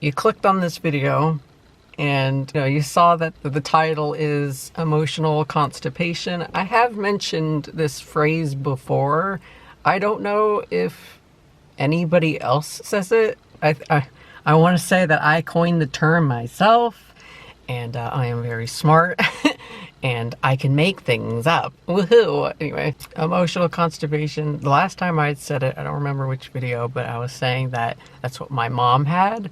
you clicked on this video and you saw that the title is emotional constipation. I have mentioned this phrase before. I don't know if anybody else says it. I want to say that I coined the term myself, and I am very smart and I can make things up. Woohoo! Anyway, emotional constipation. The last time I said it, I don't remember which video, but I was saying that that's what my mom had.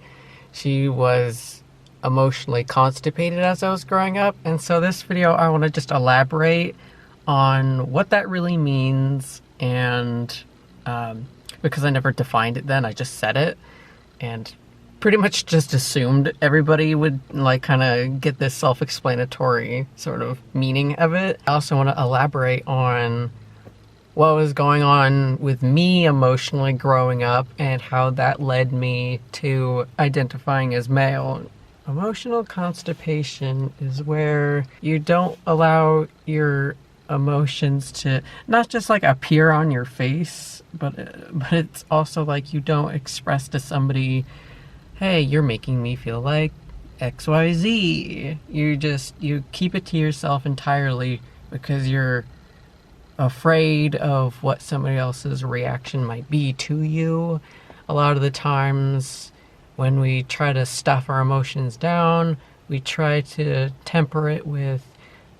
She was emotionally constipated as I was growing up, and so this video I want to just elaborate on what that really means, and because I never defined it then, I just said it and pretty much just assumed everybody would like kind of get this self-explanatory sort of meaning of it. I also want to elaborate on what was going on with me emotionally growing up and how that led me to identifying as male. Emotional constipation is where you don't allow your emotions to not just like appear on your face, but it's also like you don't express to somebody, hey, you're making me feel like XYZ. You keep it to yourself entirely because you're afraid of what somebody else's reaction might be to you. A lot of the times when we try to stuff our emotions down, we try to temper it with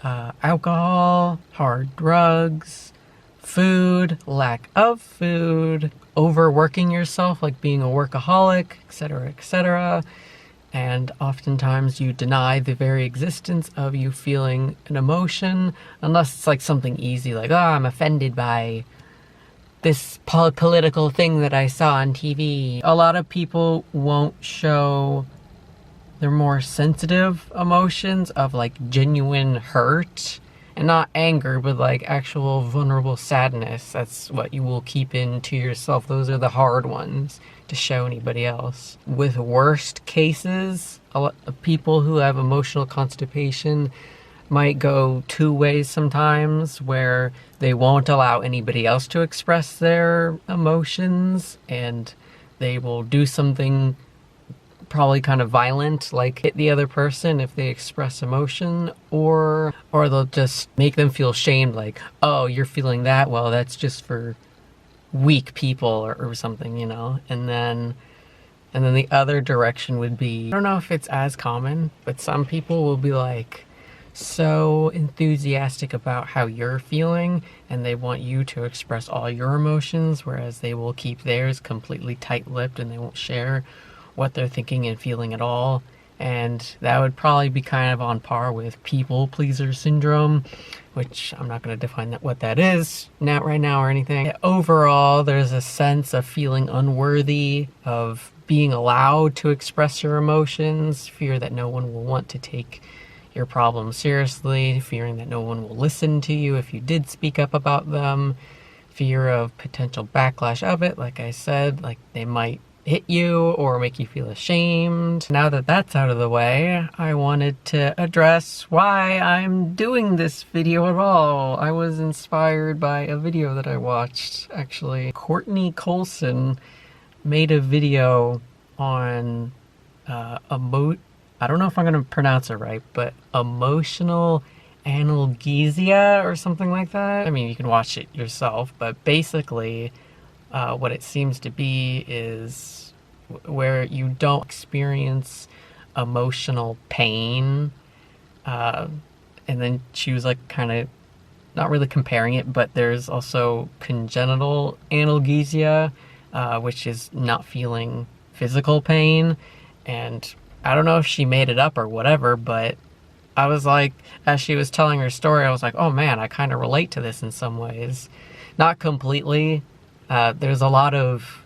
alcohol, hard drugs, food, lack of food, overworking yourself, like being a workaholic, etc., etc. And oftentimes you deny the very existence of you feeling an emotion, unless it's like something easy, like, oh, I'm offended by this political thing that I saw on TV. A lot of people won't show their more sensitive emotions of like genuine hurt, and not anger, but like actual vulnerable sadness. That's what you will keep into yourself. Those are the hard ones to show anybody else. With worst cases, a lot of people who have emotional constipation might go two ways sometimes, where they won't allow anybody else to express their emotions and they will do something probably kind of violent, like hit the other person if they express emotion, or they'll just make them feel shamed, like, oh, you're feeling that, well, that's just for weak people or something, and then the other direction would be, I don't know if it's as common, but some people will be like so enthusiastic about how you're feeling and they want you to express all your emotions, whereas they will keep theirs completely tight-lipped and they won't share what they're thinking and feeling at all. And that would probably be kind of on par with people pleaser syndrome, which I'm not going to define what that is right now or anything. Overall, there's a sense of feeling unworthy, of being allowed to express your emotions, fear that no one will want to take your problems seriously, fearing that no one will listen to you if you did speak up about them, fear of potential backlash of it, like I said, like they might hit you or make you feel ashamed. Now that that's out of the way, I wanted to address why I'm doing this video at all. I was inspired by a video that I watched, actually. Courtney Coulson made a video on I don't know if I'm going to pronounce it right, but emotional analgesia or something like that. I mean, you can watch it yourself, but basically what it seems to be is where you don't experience emotional pain. And then she was like kind of not really comparing it, but there's also congenital analgesia, which is not feeling physical pain. And I don't know if she made it up or whatever, but I was like, as she was telling her story, I was like, oh man, I kind of relate to this in some ways. Not completely. There's a lot of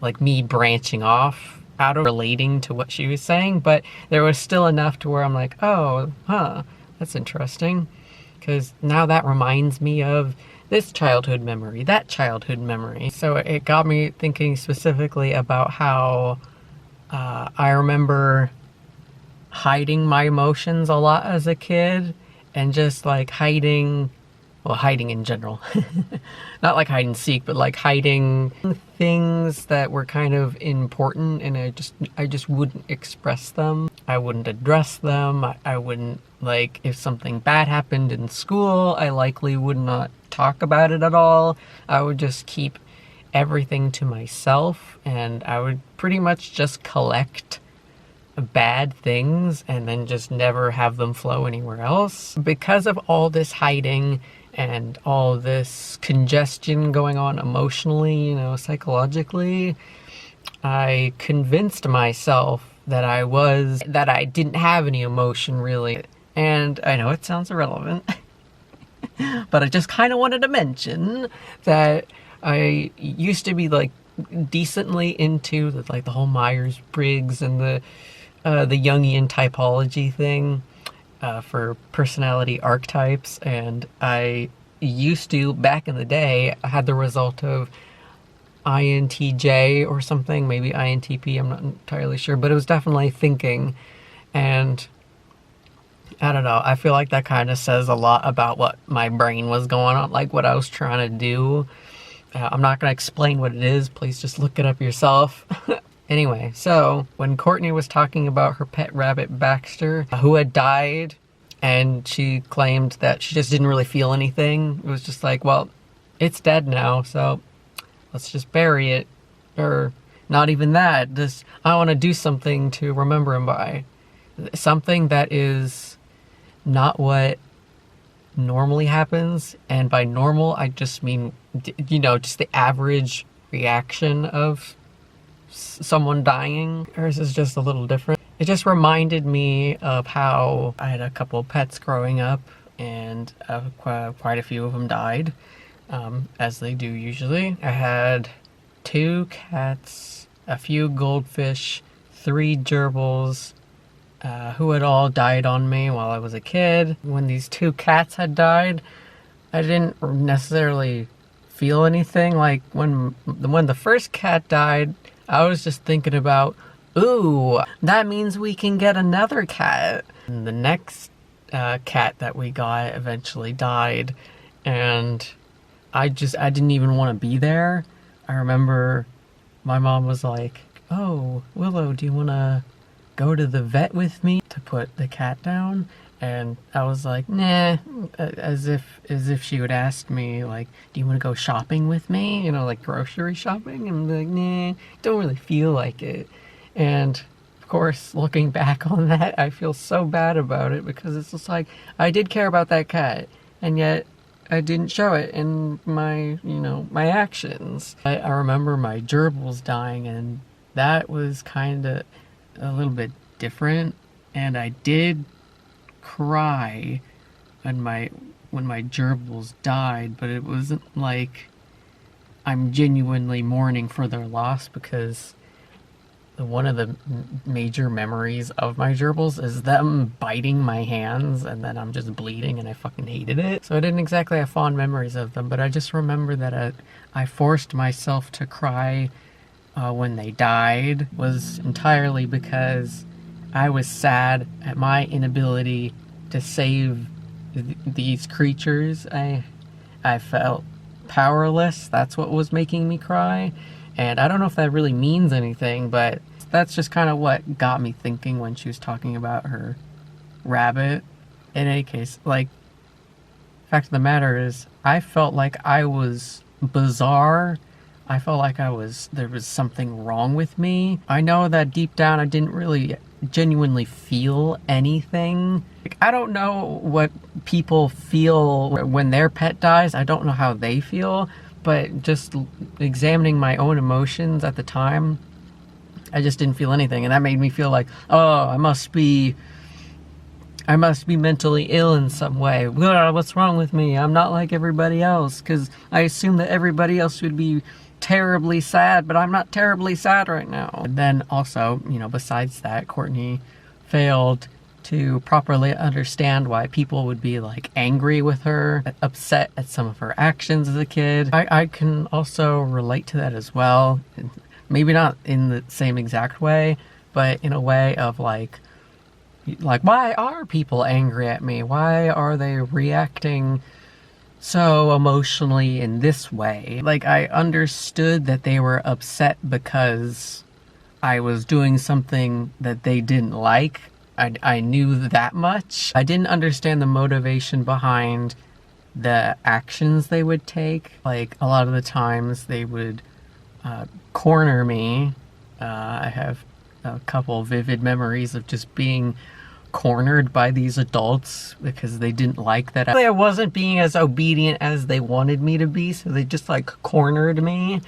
like me branching off out of relating to what she was saying, but there was still enough to where I'm like, oh, that's interesting. Because now that reminds me of this childhood memory, that childhood memory. So it got me thinking specifically about how I remember hiding my emotions a lot as a kid, and just like hiding well, hiding in general. Not like hide and seek, but like hiding things that were kind of important, and I just wouldn't express them. I wouldn't address them. I wouldn't, like, if something bad happened in school, I likely would not talk about it at all. I would just keep everything to myself, and I would pretty much just collect bad things and then just never have them flow anywhere else. Because of all this hiding and all this congestion going on emotionally, psychologically, I convinced myself that I didn't have any emotion really. And I know it sounds irrelevant, but I just kind of wanted to mention that I used to be like decently into the whole Myers-Briggs and the Jungian typology thing for personality archetypes, and I used to, back in the day, I had the result of INTJ or something, maybe INTP, I'm not entirely sure, but it was definitely thinking, and I don't know, I feel like that kind of says a lot about what my brain was going on, like what I was trying to do. I'm not going to explain what it is, please just look it up yourself. Anyway, so when Courtney was talking about her pet rabbit Baxter, who had died, and she claimed that she just didn't really feel anything, it was just like, well, it's dead now, so let's just bury it. Or not even that, just, I want to do something to remember him by. Something that is not what normally happens, and by normal, I just mean, just the average reaction of someone dying. Hers is just a little different. It just reminded me of how I had a couple of pets growing up, and quite a few of them died, as they do usually. I had 2 cats, a few goldfish, 3 gerbils, who had all died on me while I was a kid. When these 2 cats had died, I didn't necessarily feel anything. Like when the first cat died, I was just thinking about, ooh, that means we can get another cat. And the next cat that we got eventually died, and I didn't even want to be there. I remember my mom was like, oh, Willow, do you want to go to the vet with me to put the cat down? And I was like, nah, as if she would ask me, like, do you want to go shopping with me? Like grocery shopping? And I'm like, nah, don't really feel like it. And of course, looking back on that, I feel so bad about it, because it's just like, I did care about that cat, and yet I didn't show it in my, my actions. I remember my gerbils dying, and that was kind of a little bit different, and I did cry when my gerbils died, but it wasn't like I'm genuinely mourning for their loss, because one of the major memories of my gerbils is them biting my hands, and then I'm just bleeding, and I fucking hated it. So I didn't exactly have fond memories of them, but I just remember that I forced myself to cry when they died, was entirely because I was sad at my inability to save these creatures. I felt powerless. That's what was making me cry. And I don't know if that really means anything, but that's just kind of what got me thinking when she was talking about her rabbit. In any case, like, fact of the matter is, I felt like I was bizarre. I felt like there was something wrong with me. I know that deep down I didn't really genuinely feel anything. Like, I don't know what people feel when their pet dies. I don't know how they feel, but just examining my own emotions at the time, I just didn't feel anything, and that made me feel like, oh, I must be mentally ill in some way. What's wrong with me? I'm not like everybody else, because I assume that everybody else would be terribly sad, but I'm not terribly sad right now. And then also, besides that, Courtney failed to properly understand why people would be like angry with her, upset at some of her actions as a kid. I can also relate to that as well. Maybe not in the same exact way, but in a way of like, why are people angry at me? Why are they reacting so emotionally in this way. Like, I understood that they were upset because I was doing something that they didn't like. I knew that much. I didn't understand the motivation behind the actions they would take. Like, a lot of the times they would corner me. I have a couple vivid memories of just being cornered by these adults because they didn't like that I wasn't being as obedient as they wanted me to be, so they just like cornered me.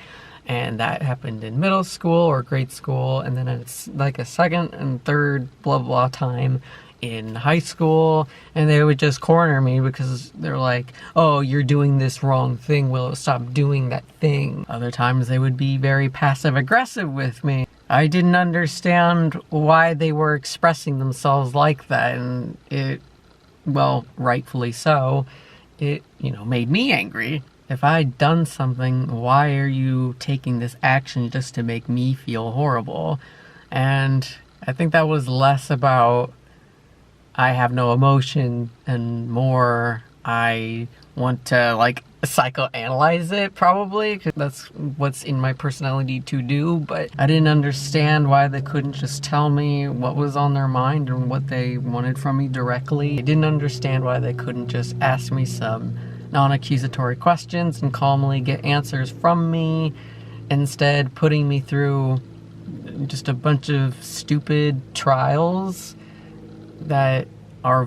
And that happened in middle school or grade school, and then it's like a second and third blah blah time in high school, and they would just corner me because they're like, oh, you're doing this wrong thing, well, stop doing that thing. Other times they would be very passive aggressive with me. I didn't understand why they were expressing themselves like that, and it, well, rightfully so, it, made me angry. If I'd done something, why are you taking this action just to make me feel horrible? And I think that was less about I have no emotion and more I want to like psychoanalyze it, probably, because that's what's in my personality to do. But I didn't understand why they couldn't just tell me what was on their mind and what they wanted from me directly. I didn't understand why they couldn't just ask me some non-accusatory questions and calmly get answers from me, instead putting me through just a bunch of stupid trials that are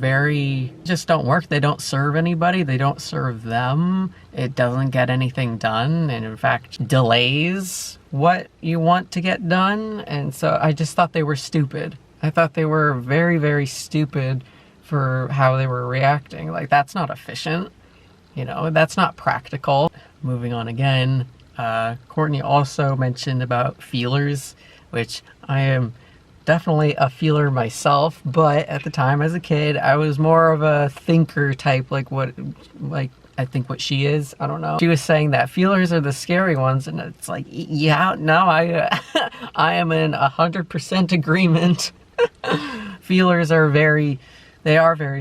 just don't work. They don't serve anybody. They don't serve them. It doesn't get anything done, and in fact delays what you want to get done. And so I just thought they were stupid. I thought they were very, very stupid for how they were reacting. Like, that's not efficient. That's not practical. Moving on again, Courtney also mentioned about feelers, which I am definitely a feeler myself, but at the time as a kid, I was more of a thinker type, like I think what she is. I don't know. She was saying that feelers are the scary ones, and it's like, yeah, no, I am in 100% agreement. Feelers are very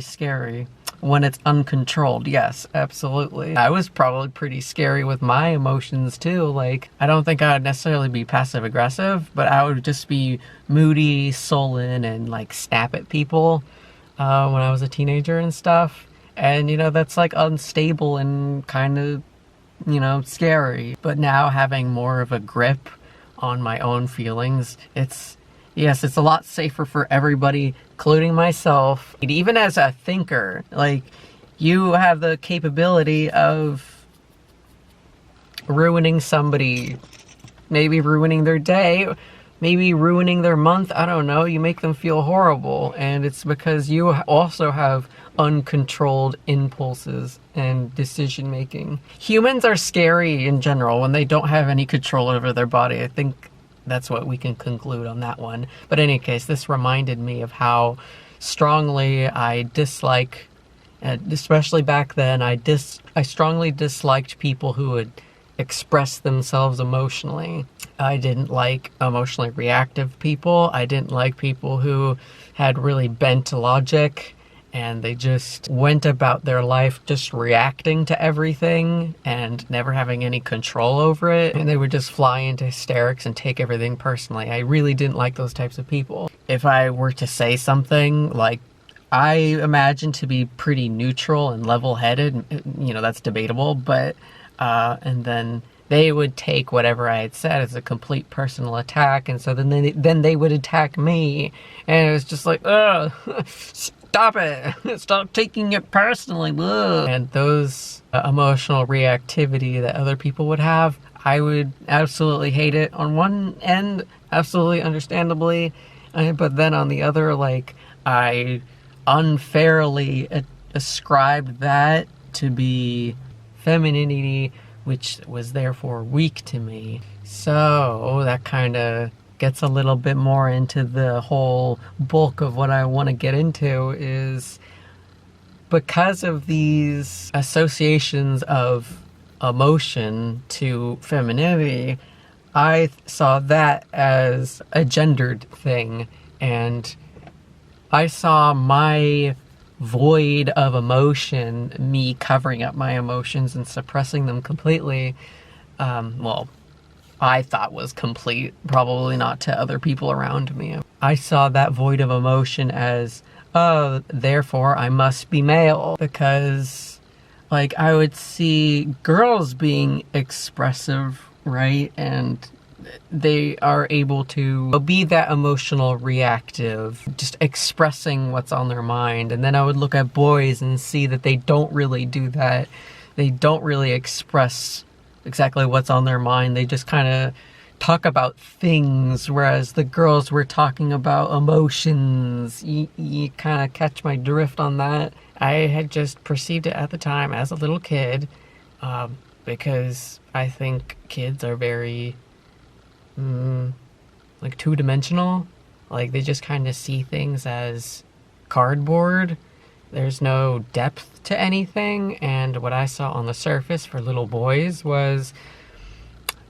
scary. When it's uncontrolled, yes, absolutely. I was probably pretty scary with my emotions too. Like, I don't think I would necessarily be passive aggressive, but I would just be moody, sullen, and like snap at people when I was a teenager and stuff. And that's like unstable and kind of scary. But now having more of a grip on my own feelings, it's a lot safer for everybody, including myself. Even as a thinker, like, you have the capability of ruining somebody, maybe ruining their day, maybe ruining their month. I don't know. You make them feel horrible, and it's because you also have uncontrolled impulses and decision making. Humans are scary in general when they don't have any control over their body. I think that's what we can conclude on that one. But in any case, this reminded me of how strongly I dislike, especially back then, I strongly disliked people who would express themselves emotionally. I didn't like emotionally reactive people. I didn't like people who had really bent logic and they just went about their life just reacting to everything and never having any control over it. And they would just fly into hysterics and take everything personally. I really didn't like those types of people. If I were to say something, like, I imagine to be pretty neutral and level-headed, that's debatable, but, and then they would take whatever I had said as a complete personal attack, and so then they would attack me, and it was just like, ugh, stop it, stop taking it personally, ugh. And those emotional reactivity that other people would have, I would absolutely hate it on one end, absolutely understandably, but then on the other, like, I unfairly ascribed that to be femininity, which was therefore weak to me. So that kind of gets a little bit more into the whole bulk of what I want to get into, is because of these associations of emotion to femininity, I saw that as a gendered thing, and I saw my void of emotion, me covering up my emotions and suppressing them completely, well, I thought was complete, probably not to other people around me. I saw that void of emotion as, oh, therefore I must be male, because like I would see girls being expressive, right? And they are able to be that emotional reactive, just expressing what's on their mind. And then I would look at boys and see that they don't really do that. They don't really express exactly what's on their mind. They just kind of talk about things, whereas the girls were talking about emotions. You kind of catch my drift on that. I had just perceived it at the time as a little kid, because I think kids are very like two-dimensional. Like they just kind of see things as cardboard. There's no depth to anything. And what I saw on the surface for little boys was,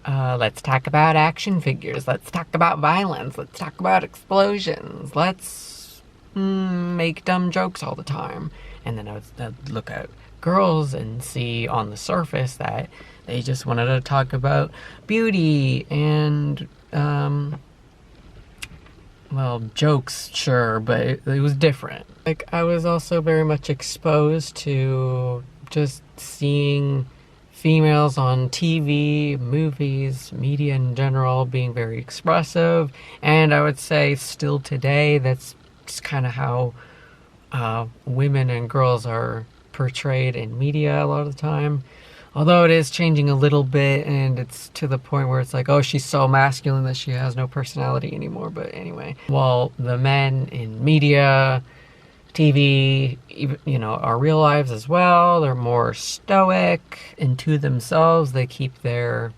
let's talk about action figures, let's talk about violence, let's talk about explosions, let's make dumb jokes all the time. And then I'd look at girls and see on the surface that they just wanted to talk about beauty and, well, jokes, sure, but it was different. Like, I was also very much exposed to just seeing females on TV, movies, media in general being very expressive. And I would say still today, that's just kind of how women and girls are portrayed in media a lot of the time. Although it is changing a little bit, and it's to the point where it's like, oh, she's so masculine that she has no personality anymore. But anyway, while the men in media, TV, even, you know, our real lives as well, they're more stoic and to themselves. They keep their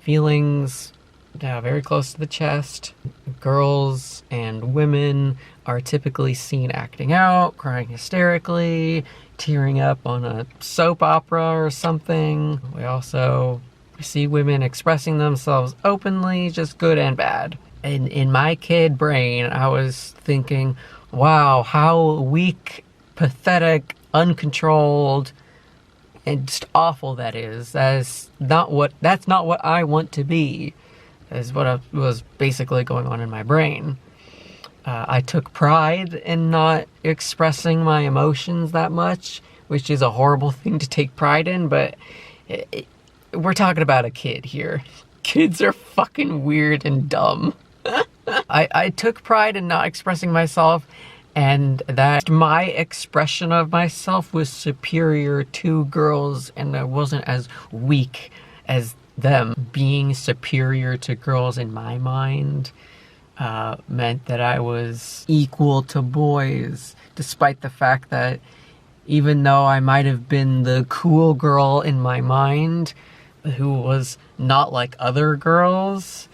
feelings very close to the chest. Girls and women are typically seen acting out, crying hysterically, tearing up on a soap opera or something. We also see women expressing themselves openly, just good and bad. And in my kid brain, I was thinking, wow, how weak, pathetic, uncontrolled, and just awful that is. That's not what I want to be, is what was basically going on in my brain. I took pride in not expressing my emotions that much, which is a horrible thing to take pride in, but we're talking about a kid here. Kids are fucking weird and dumb. I took pride in not expressing myself, and that my expression of myself was superior to girls, and I wasn't as weak as them. Being superior to girls in my mind meant that I was equal to boys, despite the fact that even though I might have been the cool girl in my mind who was not like other girls,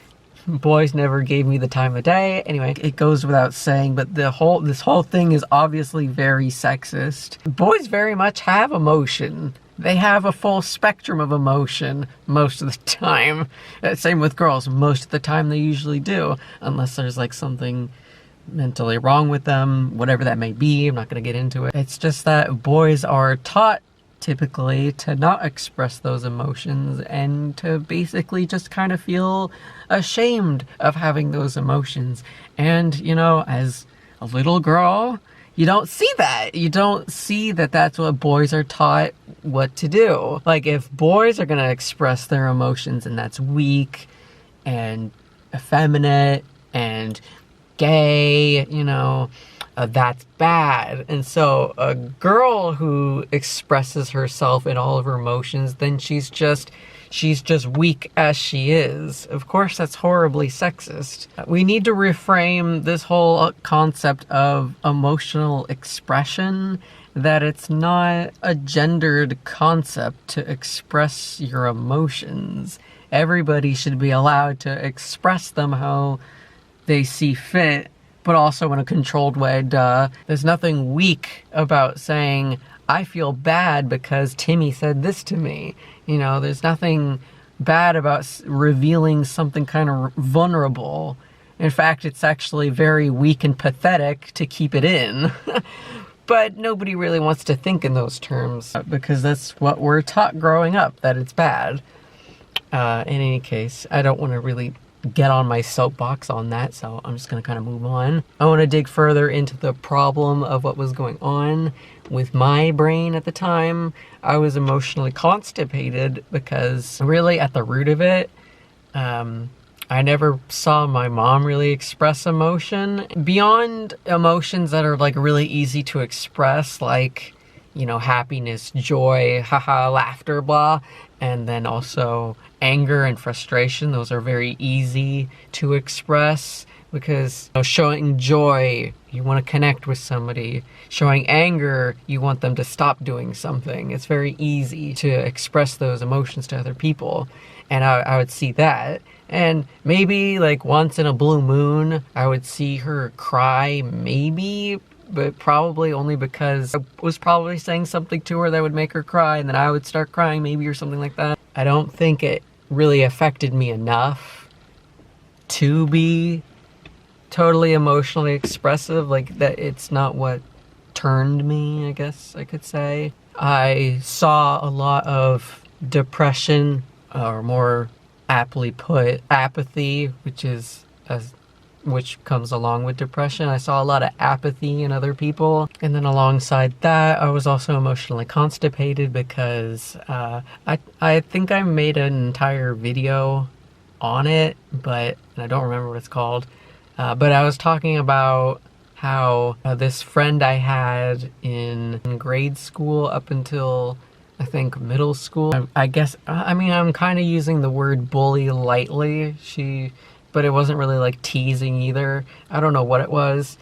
boys never gave me the time of day. Anyway, it goes without saying, but this whole thing is obviously very sexist. Boys very much have emotion. They have a full spectrum of emotion most of the time. Same with girls. Most of the time they usually do, unless there's like something mentally wrong with them, whatever that may be. I'm not going to get into it. It's just that boys are taught typically to not express those emotions and to basically just kind of feel ashamed of having those emotions. And, you know, as a little girl, you don't see that. You don't see that that's what boys are taught what to do. Like, if boys are going to express their emotions and that's weak and effeminate and gay, you know, that's bad. And so a girl who expresses herself in all of her emotions, then she's just weak as she is. Of course, that's horribly sexist. We need to reframe this whole concept of emotional expression, that it's not a gendered concept to express your emotions. Everybody should be allowed to express them how they see fit, but also in a controlled way, duh. There's nothing weak about saying, I feel bad because Timmy said this to me. You know, there's nothing bad about revealing something kind of vulnerable. In fact, it's actually very weak and pathetic to keep it in. But nobody really wants to think in those terms because that's what we're taught growing up, that it's bad. In any case, I don't want to really get on my soapbox on that, so I'm just going to kind of move on. I want to dig further into the problem of what was going on with my brain at the time. I was emotionally constipated because really at the root of it, I never saw my mom really express emotion. Beyond emotions that are like really easy to express, like, you know, happiness, joy, haha, laughter, blah. And then also anger and frustration. Those are very easy to express because, you know, showing joy, you want to connect with somebody. Showing anger, you want them to stop doing something. It's very easy to express those emotions to other people. And I would see that. And maybe like once in a blue moon, I would see her cry, maybe, but probably only because I was probably saying something to her that would make her cry, and then I would start crying maybe, or something like that. I don't think it really affected me enough to be totally emotionally expressive. Like, that it's not what turned me, I guess I could say. I saw a lot of depression, or more aptly put, apathy, which comes along with depression. I saw a lot of apathy in other people. And then alongside that, I was also emotionally constipated because I think I made an entire video on it, but I don't remember what it's called. But I was talking about how this friend I had in grade school up until, I think, middle school. I guess, I mean, I'm kind of using the word bully lightly. But it wasn't really like teasing either. I don't know what it was.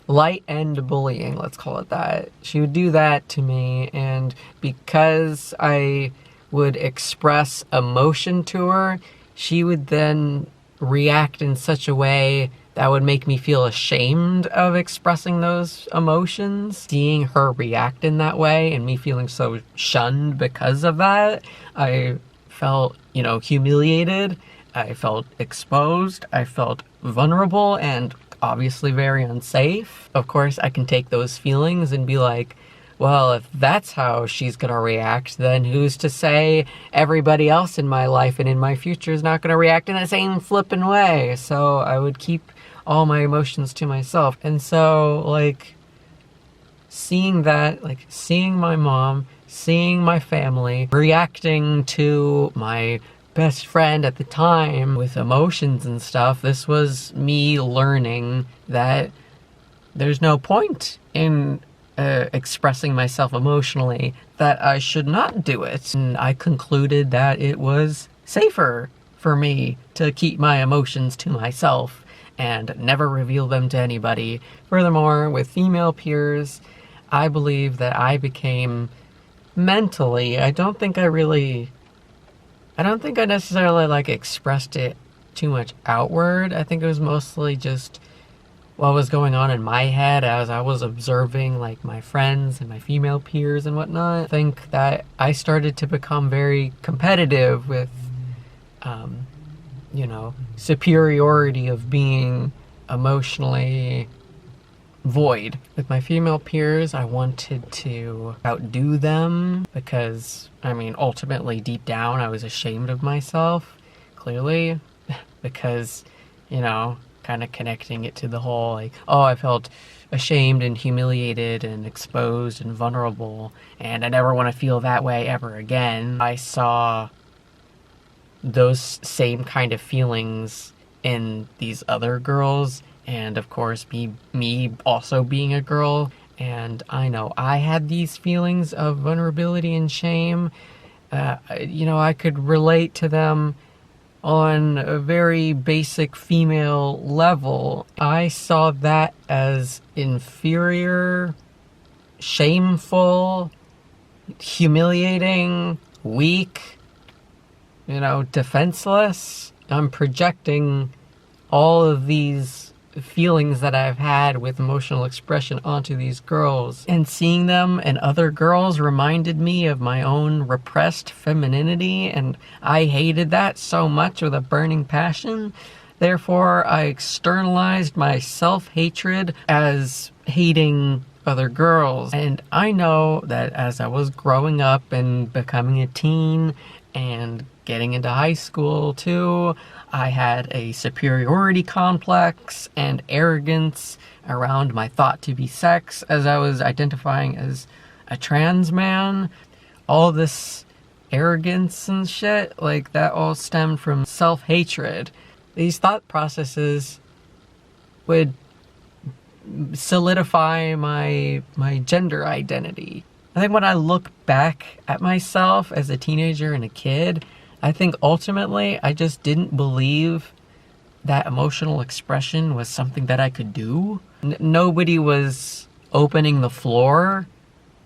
Light end bullying, let's call it that. She would do that to me, and because I would express emotion to her, she would then react in such a way that would make me feel ashamed of expressing those emotions. Seeing her react in that way and me feeling so shunned because of that, I felt, you know, humiliated. I felt exposed, I felt vulnerable, and obviously very unsafe. Of course, I can take those feelings and be like, well, if that's how she's gonna react, then who's to say everybody else in my life and in my future is not gonna react in the same flippin' way? So I would keep all my emotions to myself. And so, like, seeing that, like, seeing my mom, seeing my family reacting to my best friend at the time with emotions and stuff, this was me learning that there's no point in expressing myself emotionally, that I should not do it. And I concluded that it was safer for me to keep my emotions to myself and never reveal them to anybody. Furthermore, with female peers, I believe that I became mentally, I don't think I necessarily like expressed it too much outward. I think it was mostly just what was going on in my head as I was observing like my friends and my female peers and whatnot. I think that I started to become very competitive with, you know, superiority of being emotionally void. With my female peers, I wanted to outdo them because, I mean, ultimately deep down I was ashamed of myself, clearly, because, you know, kind of connecting it to the whole, like, oh, I felt ashamed and humiliated and exposed and vulnerable, and I never want to feel that way ever again. I saw those same kind of feelings in these other girls, and of course me also being a girl, and I know I had these feelings of vulnerability and shame. You know, I could relate to them on a very basic female level. I saw that as inferior, shameful, humiliating, weak, you know, defenseless. I'm projecting all of these feelings that I've had with emotional expression onto these girls, and seeing them and other girls reminded me of my own repressed femininity, and I hated that so much with a burning passion. Therefore, I externalized my self-hatred as hating other girls. And I know that as I was growing up and becoming a teen and getting into high school too, I had a superiority complex and arrogance around my thought to be sex as I was identifying as a trans man. All this arrogance and shit, like that all stemmed from self-hatred. These thought processes would solidify my gender identity. I think when I look back at myself as a teenager and a kid, I think ultimately I just didn't believe that emotional expression was something that I could do. Nobody was opening the floor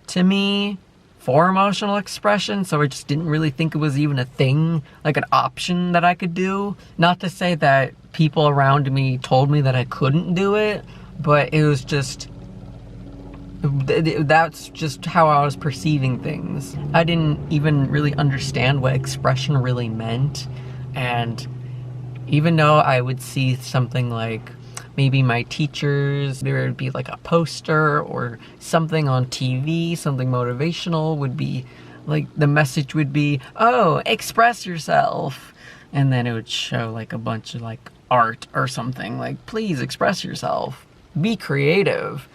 to me for emotional expression, so I just didn't really think it was even a thing, like an option that I could do. Not to say that people around me told me that I couldn't do it, but it was just, that's just how I was perceiving things. I didn't even really understand what expression really meant, and even though I would see something like maybe my teachers, there would be like a poster or something on TV, something motivational would be like, the message would be, oh, express yourself. And then it would show like a bunch of like art or something like, please express yourself, be creative.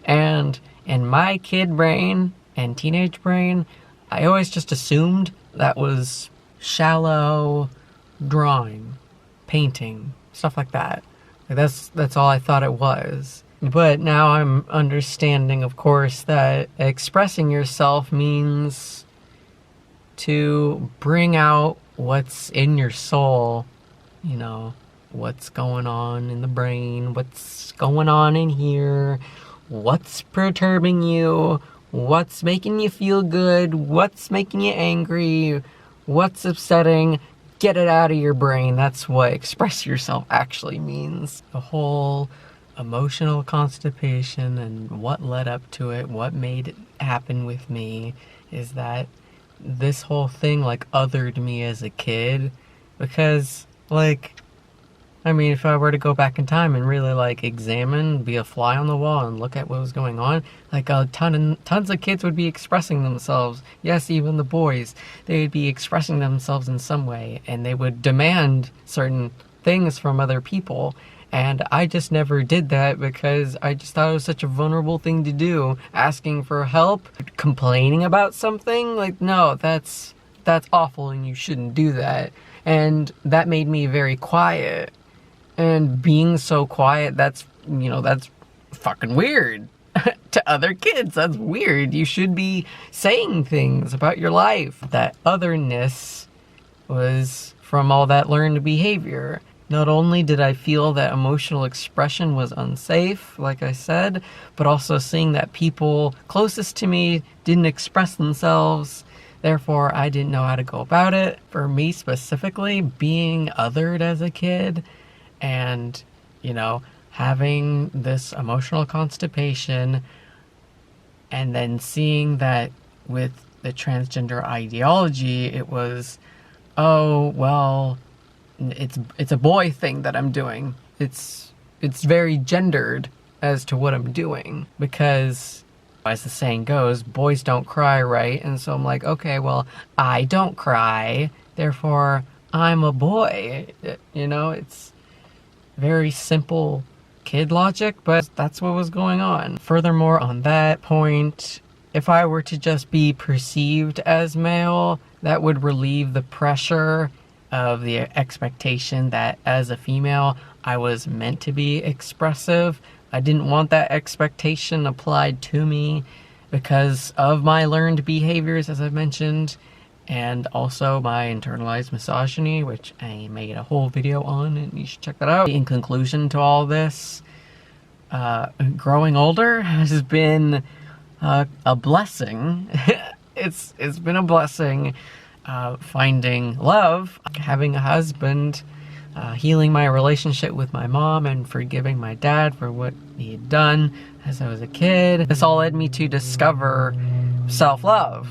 And in my kid brain and teenage brain, I always just assumed that was shallow drawing, painting, stuff like that. That's all I thought it was. But now I'm understanding, of course, that expressing yourself means to bring out what's in your soul, you know, what's going on in the brain, what's going on in here, what's perturbing you, what's making you feel good, what's making you angry, what's upsetting. Get it out of your brain. That's what express yourself actually means. The whole emotional constipation and what led up to it, what made it happen with me, is that this whole thing like othered me as a kid. Because like, I mean, if I were to go back in time and really like examine, be a fly on the wall and look at what was going on, like tons of kids would be expressing themselves. Yes, even the boys, they would be expressing themselves in some way, and they would demand certain things from other people. And I just never did that because I just thought it was such a vulnerable thing to do. Asking for help, complaining about something, like, no, that's awful and you shouldn't do that. And that made me very quiet. And being so quiet, that's fucking weird. To other kids, that's weird. You should be saying things about your life. That otherness was from all that learned behavior. Not only did I feel that emotional expression was unsafe, like I said, but also seeing that people closest to me didn't express themselves. Therefore, I didn't know how to go about it. For me specifically, being othered as a kid, and, you know, having this emotional constipation, and then seeing that with the transgender ideology, it was, oh, well, it's a boy thing that I'm doing. It's very gendered as to what I'm doing, because as the saying goes, boys don't cry, right? And so I'm like, okay, well, I don't cry, therefore I'm a boy. You know, it's very simple kid logic, but that's what was going on. Furthermore, on that point, if I were to just be perceived as male, that would relieve the pressure of the expectation that as a female, I was meant to be expressive. I didn't want that expectation applied to me because of my learned behaviors, as I mentioned, and also my internalized misogyny, which I made a whole video on, and you should check that out. In conclusion to all this, growing older has been a blessing. It's been a blessing. Finding love, having a husband, healing my relationship with my mom, and forgiving my dad for what he had done as I was a kid. This all led me to discover self-love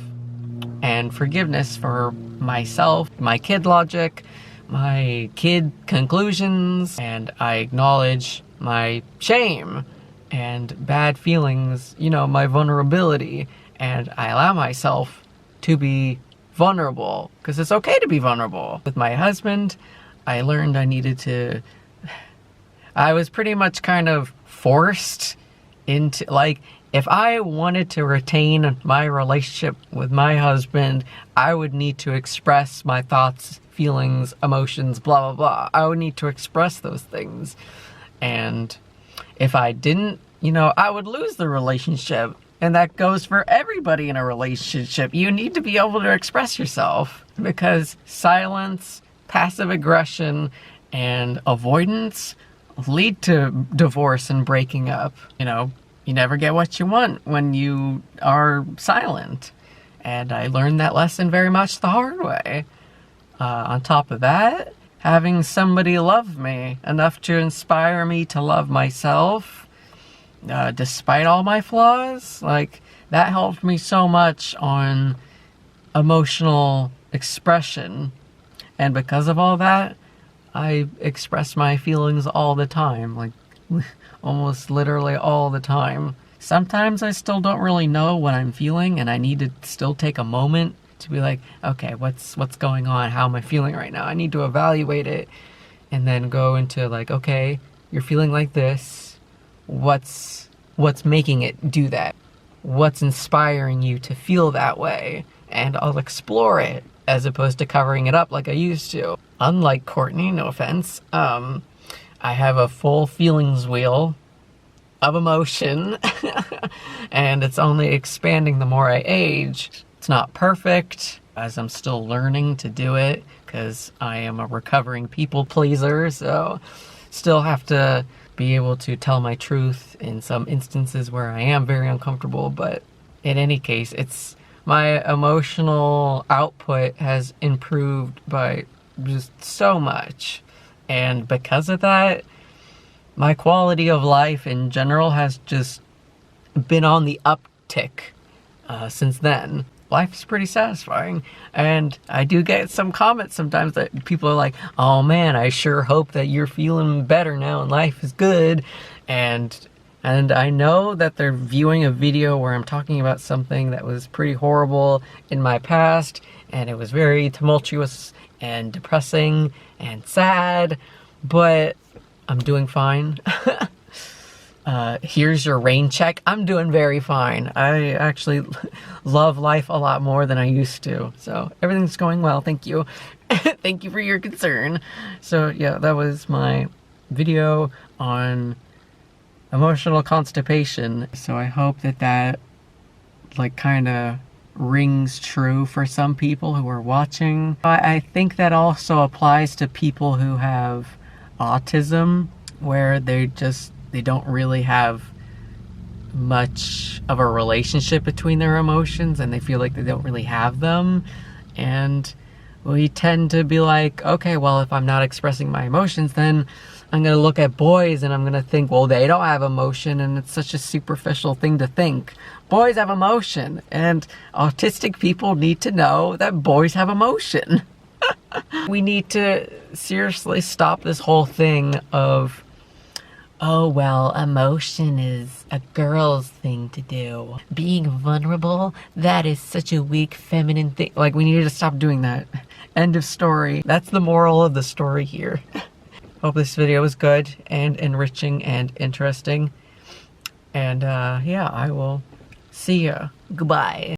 and forgiveness for myself, my kid logic, my kid conclusions, and I acknowledge my shame and bad feelings, you know, my vulnerability, and I allow myself to be vulnerable because it's okay to be vulnerable. With my husband, I learned I was pretty much kind of forced into, like, if I wanted to retain my relationship with my husband, I would need to express my thoughts, feelings, emotions, blah, blah, blah. I would need to express those things. And if I didn't, you know, I would lose the relationship. And that goes for everybody in a relationship. You need to be able to express yourself, because silence, passive aggression, and avoidance lead to divorce and breaking up. You know, you never get what you want when you are silent. And I learned that lesson very much the hard way. On top of that, having somebody love me enough to inspire me to love myself, despite all my flaws, like, that helped me so much on emotional expression. And because of all that, I express my feelings all the time, like almost literally all the time. Sometimes I still don't really know what I'm feeling, and I need to still take a moment to be like, okay, what's going on? How am I feeling right now? I need to evaluate it and then go into, like, okay, you're feeling like this. What's making it do that? What's inspiring you to feel that way? And I'll explore it as opposed to covering it up like I used to. Unlike Courtney, no offense, I have a full feelings wheel of emotion and it's only expanding the more I age. It's not perfect, as I'm still learning to do it, because I am a recovering people pleaser, so still have to be able to tell my truth in some instances where I am very uncomfortable. But in any case, it's my emotional output has improved by just so much, and because of that, my quality of life in general has just been on the uptick since then. Life is pretty satisfying, and I do get some comments sometimes that people are like, oh man, I sure hope that you're feeling better now and life is good. And I know that they're viewing a video where I'm talking about something that was pretty horrible in my past, and it was very tumultuous and depressing and sad, but I'm doing fine. Here's your rain check. I'm doing very fine. I actually love life a lot more than I used to. So everything's going well. Thank you. Thank you for your concern. So yeah, that was my video on emotional constipation. So I hope that like kind of rings true for some people who are watching. I think that also applies to people who have autism, where they don't really have much of a relationship between their emotions, and they feel like they don't really have them. And we tend to be like, okay, well, if I'm not expressing my emotions, then I'm going to look at boys and I'm going to think, well, they don't have emotion, and it's such a superficial thing to think. Boys have emotion, and autistic people need to know that boys have emotion. We need to seriously stop this whole thing of, oh, well, emotion is a girl's thing to do. Being vulnerable, that is such a weak feminine thing. Like, we need to stop doing that. End of story. That's the moral of the story here. Hope this video was good and enriching and interesting. And yeah, I will see ya. Goodbye.